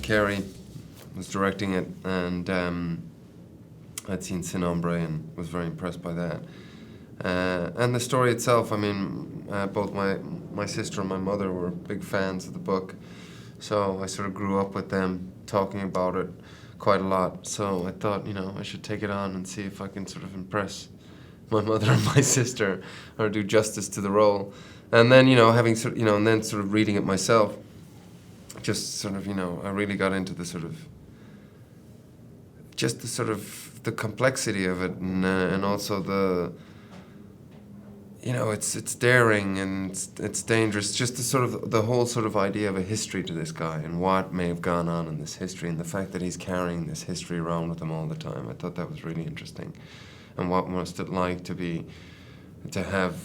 Carey was directing it, and I'd seen Sin Hombre and was very impressed by that. And the story itself, I mean, both my sister and my mother were big fans of the book, so I sort of grew up with them talking about it quite a lot. So I thought, I should take it on and see if I can sort of impress my mother and my sister, or do justice to the role. And then, having and then sort of reading it myself, just sort of, I really got into the sort of, just the sort of the complexity of it, and also the, it's daring and it's dangerous. Just the sort of the whole sort of idea of a history to this guy and what may have gone on in this history, and the fact that he's carrying this history around with him all the time. I thought that was really interesting. And what must it like to have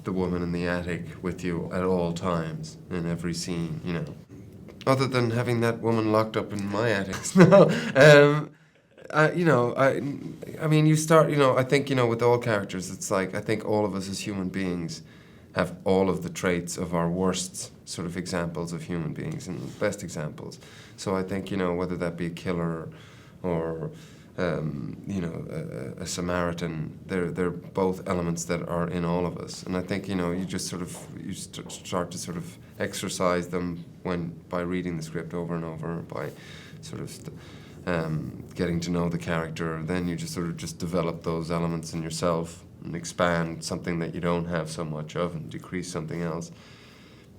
the woman in the attic with you at all times in every scene, Other than having that woman locked up in my attic. No. I mean, you start, I think, with all characters, it's like, I think all of us as human beings have all of the traits of our worst sort of examples of human beings and best examples. So I think, whether that be a killer or, a Samaritan, they're both elements that are in all of us. And I think, you just sort of, you start to sort of exercise them by reading the script over and over, by sort of getting to know the character. Then you just sort of just develop those elements in yourself and expand something that you don't have so much of and decrease something else.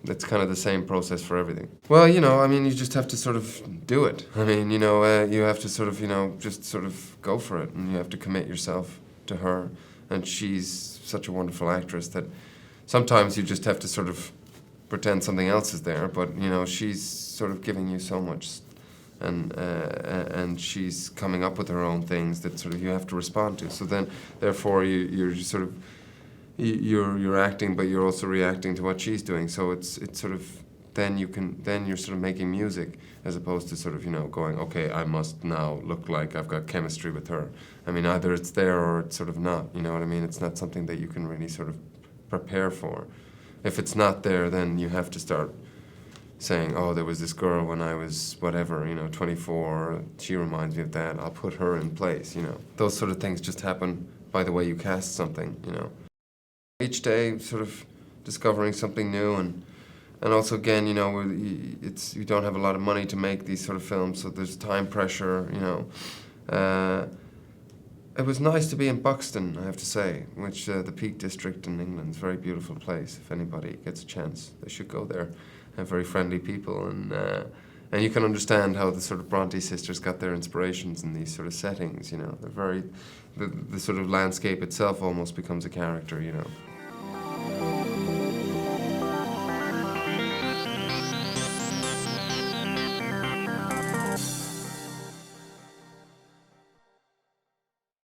It's kind of the same process for everything. Well, I mean, you just have to sort of do it. I mean, you have to sort of, just sort of go for it, and you have to commit yourself to her. And she's such a wonderful actress that sometimes you just have to sort of pretend something else is there, but, she's sort of giving you so much, and she's coming up with her own things that sort of you have to respond to. So then, therefore, you're sort of, you're acting, but you're also reacting to what she's doing. So it's sort of, then you're sort of making music, as opposed to sort of, going, okay, I must now look like I've got chemistry with her. I mean, either it's there or it's sort of not, you know what I mean? It's not something that you can really sort of prepare for. If it's not there, then you have to start saying, oh, there was this girl when I was whatever, 24, she reminds me of that, I'll put her in place, Those sort of things just happen by the way you cast something, Each day, sort of discovering something new, and also, again, you don't have a lot of money to make these sort of films, so there's time pressure, It was nice to be in Buxton, I have to say, which the Peak District in England is a very beautiful place. If anybody gets a chance, they should go there. They're very friendly people, and you can understand how the sort of Bronte sisters got their inspirations in these sort of settings. They're very, the sort of landscape itself almost becomes a character.